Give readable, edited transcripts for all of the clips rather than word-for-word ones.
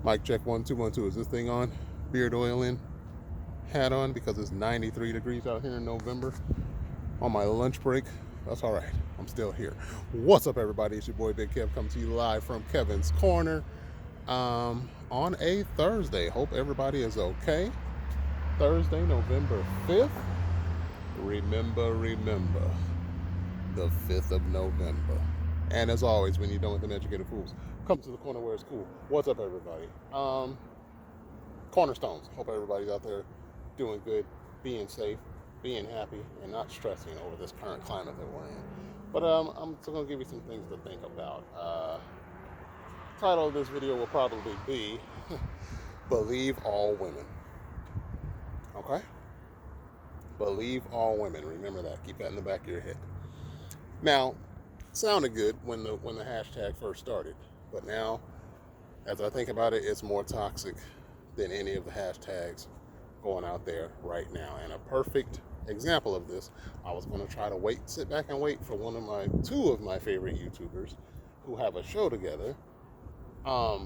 Mic check 1 2 1 2. Is this thing on? Beard oil in, hat on because it's 93 degrees out here in November. On my lunch break. That's all right. I'm still here. What's up, everybody? It's your boy Big Kev coming to you live from Kevin's Corner on a Thursday. Hope everybody is okay. Thursday, November 5th. Remember, the 5th of November. And as always, when you're done with them educated fools, come to the corner where it's cool. What's up, everybody? Cornerstones. Hope everybody's out there doing good, being safe, being happy, and not stressing over this current climate that we're in. But I'm still going to give you some things to think about. Title of this video will probably be Believe All Women. Okay? Believe all women. Remember that. Keep that in the back of your head. Now, it sounded good when the hashtag first started, but now, as I think about it, it's more toxic than any of the hashtags going out there right now. And a perfect example of this, I was going to try to sit back and wait for two of my favorite YouTubers who have a show together. I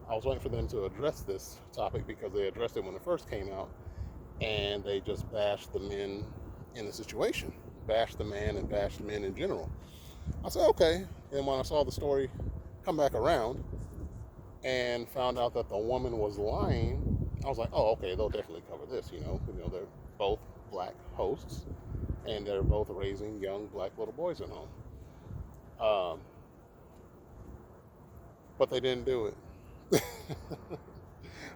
was waiting for them to address this topic because they addressed it when it first came out, and they just bashed the men in the situation, bashed the man and bashed men in general. I said, okay. And when I saw the story come back around and found out that the woman was lying, I was like, oh, okay, they'll definitely cover this. You know, they're both black hosts, and they're both raising young black little boys at home. But they didn't do it.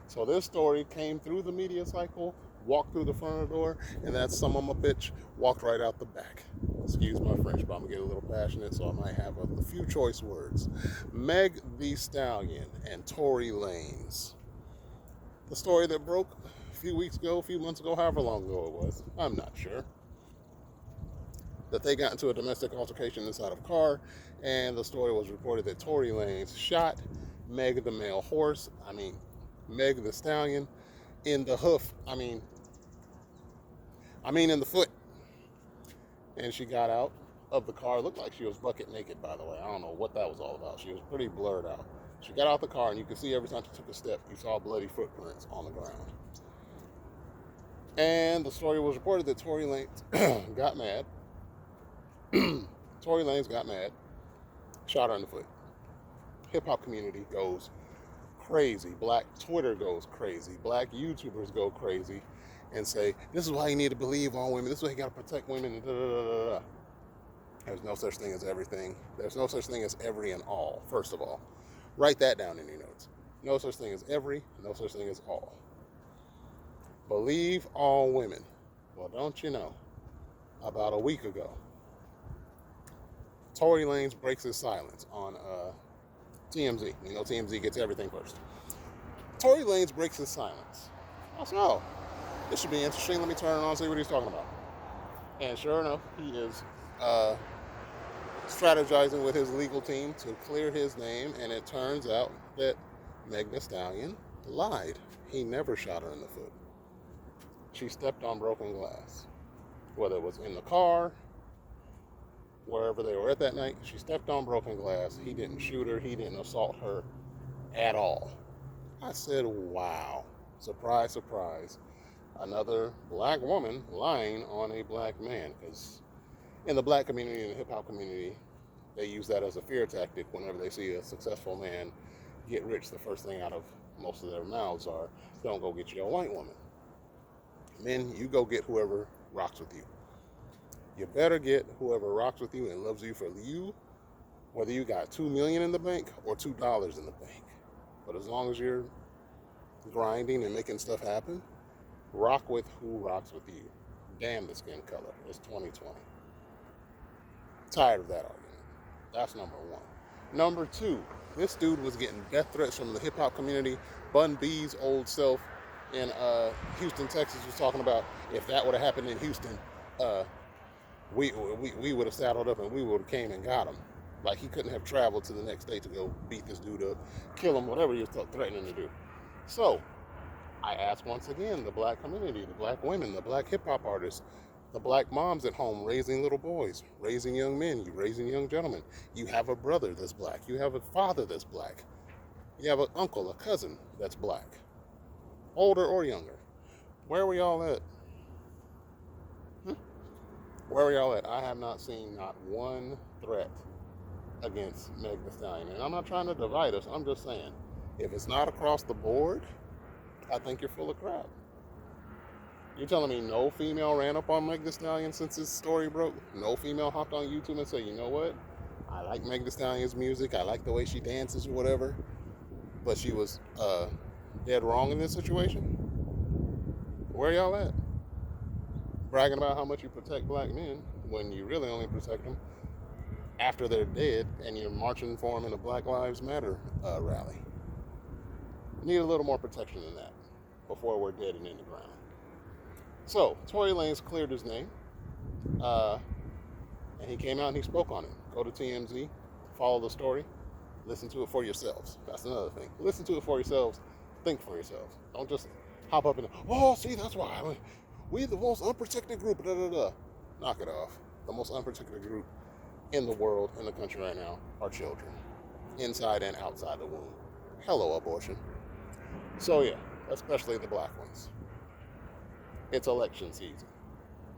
So this story came through the media cycle, walked through the front of the door, and that son of a bitch walked right out the back. Excuse my French, but I'm gonna get a little passionate, so I might have a few choice words. Meg Thee Stallion and Tory Lanez. The story that broke a few months ago, however long ago it was, I'm not sure. That they got into a domestic altercation inside of a car, and the story was reported that Tory Lanez shot Meg the male horse, Meg the Stallion, in the hoof, in the foot. And she got out of the car. Looked like she was bucket naked, by the way. I don't know what that was all about. She was pretty blurred out. She got out the car, and you could see every time she took a step, you saw bloody footprints on the ground. And the story was reported that Tory Lanez got mad. Tory Lanez got mad, shot her in the foot. Hip-hop community goes crazy. Black Twitter goes crazy. Black YouTubers go crazy and say, this is why you need to believe all women. This is why you got to protect women. And da, da, da, da. There's no such thing as everything. There's no such thing as every and all, first of all. Write that down in your notes. No such thing as every, no such thing as all. Believe all women. Well, don't you know, about a week ago, Tory Lanez breaks his silence on TMZ. You know, TMZ gets everything first. Tory Lanez breaks his silence. I said, oh, this should be interesting. Let me turn it on and see what he's talking about. And sure enough, he is strategizing with his legal team to clear his name, and it turns out that Meg Thee Stallion lied. He never shot her in the foot. She stepped on broken glass. Whether it was in the car, wherever they were at that night, she stepped on broken glass. He didn't shoot her. He didn't assault her at all. I said, wow. Surprise, surprise. Another black woman lying on a black man. Because in the black community and the hip-hop community, they use that as a fear tactic. Whenever they see a successful man get rich, the first thing out of most of their mouths are, don't go get you a white woman. Men, you go get whoever rocks with you. You better get whoever rocks with you and loves you for you, whether you got $2 million in the bank or $2 in the bank. But as long as you're grinding and making stuff happen, rock with who rocks with you. Damn the skin color. It's 2020. Tired of that argument. That's number one. Number two, this dude was getting death threats from the hip-hop community. Bun B's old self in Houston, Texas was talking about if that would have happened in Houston, we would have saddled up and we would have came and got him. Like he couldn't have traveled to the next state to go beat this dude up, kill him, whatever he was threatening to do. So I ask once again, the black community, the black women, the black hip-hop artists, the black moms at home raising little boys, raising young men, you raising young gentlemen. You have a brother that's black. You have a father that's black. You have an uncle, a cousin that's black, older or younger. Where were y'all at? Hmm? Where were y'all at? I have not seen not one threat against Meg Thee Stallion. And I'm not trying to divide us. I'm just saying, if it's not across the board, I think you're full of crap. You're telling me no female ran up on Meg Thee Stallion since this story broke? No female hopped on YouTube and said, you know what? I like Meg Thee Stallion's music. I like the way she dances or whatever. But she was dead wrong in this situation? Where y'all at? Bragging about how much you protect black men when you really only protect them after they're dead and you're marching for them in a Black Lives Matter rally. Need a little more protection than that before we're dead and in the ground. So, Tory Lanez cleared his name, and he came out and he spoke on it. Go to TMZ, follow the story, listen to it for yourselves. That's another thing. Listen to it for yourselves, think for yourselves. Don't just hop up and, oh, see, that's why. We're the most unprotected group, da da da. Knock it off. The most unprotected group in the world, in the country right now, are children, inside and outside the womb. Hello, abortion. So yeah, especially the black ones. It's election season.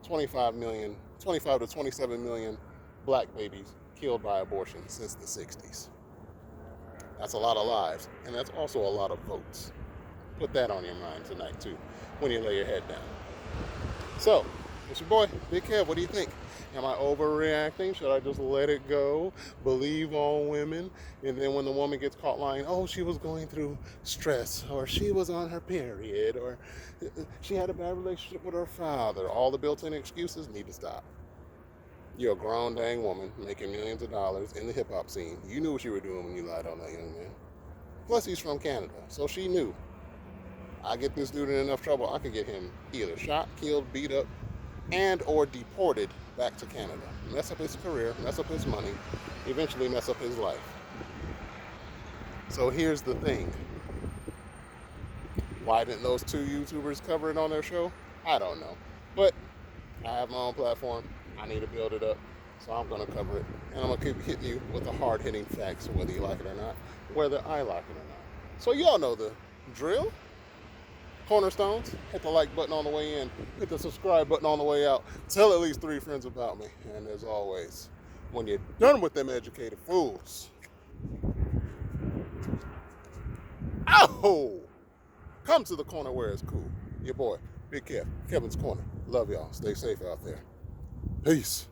25 to 27 million black babies killed by abortion since the 60s. That's a lot of lives, and that's also a lot of votes. Put that on your mind tonight, too, when you lay your head down. So, it's your boy, Big Kev. What do you think? Am I overreacting? Should I just let it go? Believe all women? And then when the woman gets caught lying, oh, she was going through stress, or she was on her period, or she had a bad relationship with her father. All the built-in excuses need to stop. You're a grown dang woman making millions of dollars in the hip-hop scene. You knew what you were doing when you lied on that young man. Plus, he's from Canada, so she knew. I get this dude in enough trouble, I could get him either shot, killed, beat up, and or deported back to Canada. Mess up his career, mess up his money, eventually mess up his life. So here's the thing. Why didn't those two YouTubers cover it on their show? I don't know. But I have my own platform. I need to build it up. So I'm going to cover it. And I'm going to keep hitting you with the hard-hitting facts, whether you like it or not, whether I like it or not. So y'all know the drill. Cornerstones, hit the like button on the way in, hit the subscribe button on the way out, tell at least 3 friends about me, and as always, when you're done with them educated fools, oh, come to the corner where it's cool. Your boy, Big Kev, Kevin's Corner. Love y'all. Stay safe out there. Peace.